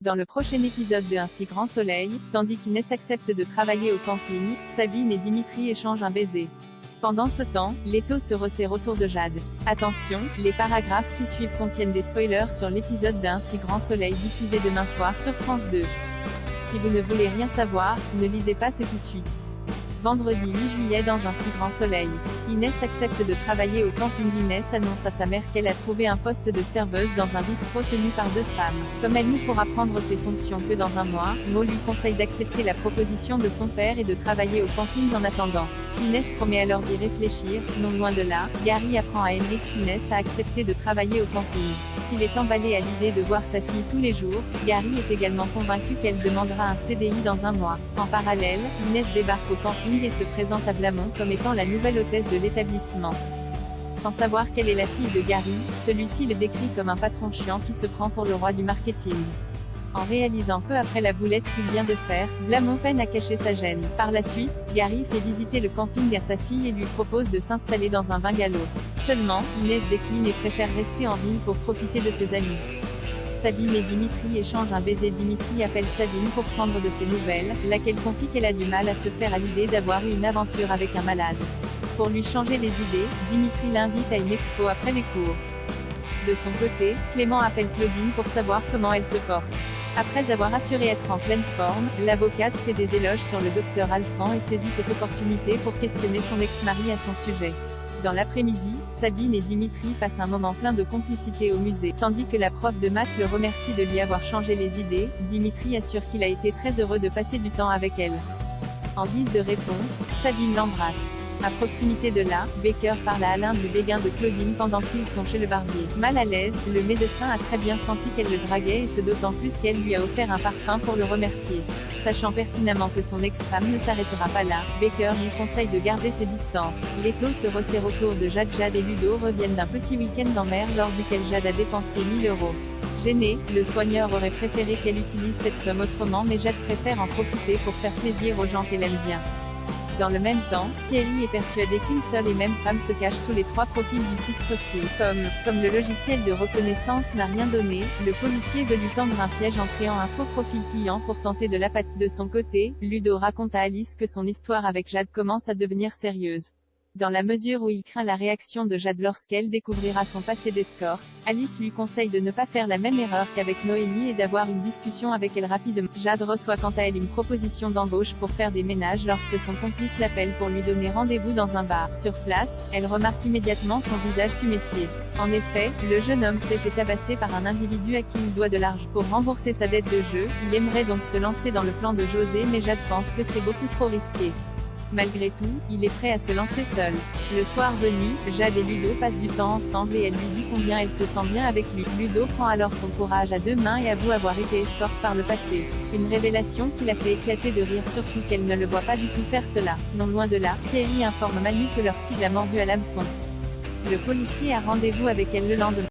Dans le prochain épisode de Un si grand soleil, tandis qu'Inès accepte de travailler au camping, Sabine et Dimitri échangent un baiser. Pendant ce temps, l'étau se resserre autour de Jade. Attention, les paragraphes qui suivent contiennent des spoilers sur l'épisode d'Un si grand soleil diffusé demain soir sur France 2. Si vous ne voulez rien savoir, ne lisez pas ce qui suit. Vendredi 8 juillet dans Un si grand soleil. Inès accepte de travailler au camping. Inès annonce à sa mère qu'elle a trouvé un poste de serveuse dans un bistrot tenu par 2 femmes. Comme elle ne pourra prendre ses fonctions que dans un mois, Mo lui conseille d'accepter la proposition de son père et de travailler au camping en attendant. Inès promet alors d'y réfléchir. Non loin de là, Gary apprend à Henrik qu'Inès a accepté de travailler au camping. S'il est emballé à l'idée de voir sa fille tous les jours, Gary est également convaincu qu'elle demandera un CDI dans un mois. En parallèle, Inès débarque au camping et se présente à Blamont comme étant la nouvelle hôtesse de l'établissement. Sans savoir qu'elle est la fille de Gary, celui-ci le décrit comme un patron chiant qui se prend pour le roi du marketing. En réalisant peu après la boulette qu'il vient de faire, Blamont peine à cacher sa gêne. Par la suite, Gary fait visiter le camping à sa fille et lui propose de s'installer dans un bungalow. Seulement, Inès décline et préfère rester en ville pour profiter de ses amis. Sabine et Dimitri échangent un baiser. Dimitri appelle Sabine pour prendre de ses nouvelles, laquelle confie qu'elle a du mal à se faire à l'idée d'avoir eu une aventure avec un malade. Pour lui changer les idées, Dimitri l'invite à une expo après les cours. De son côté, Clément appelle Claudine pour savoir comment elle se porte. Après avoir assuré être en pleine forme, l'avocate fait des éloges sur le docteur Alphand et saisit cette opportunité pour questionner son ex-mari à son sujet. Dans l'après-midi, Sabine et Dimitri passent un moment plein de complicité au musée. Tandis que la prof de maths le remercie de lui avoir changé les idées, Dimitri assure qu'il a été très heureux de passer du temps avec elle. En guise de réponse, Sabine l'embrasse. À proximité de là, Baker parle à Alain du béguin de Claudine pendant qu'ils sont chez le barbier. Mal à l'aise, le médecin a très bien senti qu'elle le draguait et ce d'autant plus qu'elle lui a offert un parfum pour le remercier. Sachant pertinemment que son ex-femme ne s'arrêtera pas là, Baker lui conseille de garder ses distances. L'étau se resserre autour de Jade. Jade et Ludo reviennent d'un petit week-end en mer lors duquel Jade a dépensé 1000 €. Gêné, le soigneur aurait préféré qu'elle utilise cette somme autrement, mais Jade préfère en profiter pour faire plaisir aux gens qu'elle aime bien. Dans le même temps, Thierry est persuadé qu'une seule et même femme se cache sous les 3 profils du site Trusty. Comme le logiciel de reconnaissance n'a rien donné, le policier veut lui tendre un piège en créant un faux profil client pour tenter de l'appâter. De son côté, Ludo raconte à Alice que son histoire avec Jade commence à devenir sérieuse. Dans la mesure où il craint la réaction de Jade lorsqu'elle découvrira son passé d'escorte, Alice lui conseille de ne pas faire la même erreur qu'avec Noémie et d'avoir une discussion avec elle rapidement. Jade reçoit quant à elle une proposition d'embauche pour faire des ménages lorsque son complice l'appelle pour lui donner rendez-vous dans un bar. Sur place, elle remarque immédiatement son visage tuméfié. En effet, le jeune homme s'est fait tabasser par un individu à qui il doit de l'argent. Pour rembourser sa dette de jeu, il aimerait donc se lancer dans le plan de José, mais Jade pense que c'est beaucoup trop risqué. Malgré tout, il est prêt à se lancer seul. Le soir venu, Jade et Ludo passent du temps ensemble et elle lui dit combien elle se sent bien avec lui. Ludo prend alors son courage à 2 mains et avoue avoir été escorte par le passé. Une révélation qui la fait éclater de rire, surtout qu'elle ne le voit pas du tout faire cela. Non loin de là, Thierry informe Manu que leur cible a mordu à l'hameçon. Le policier a rendez-vous avec elle le lendemain.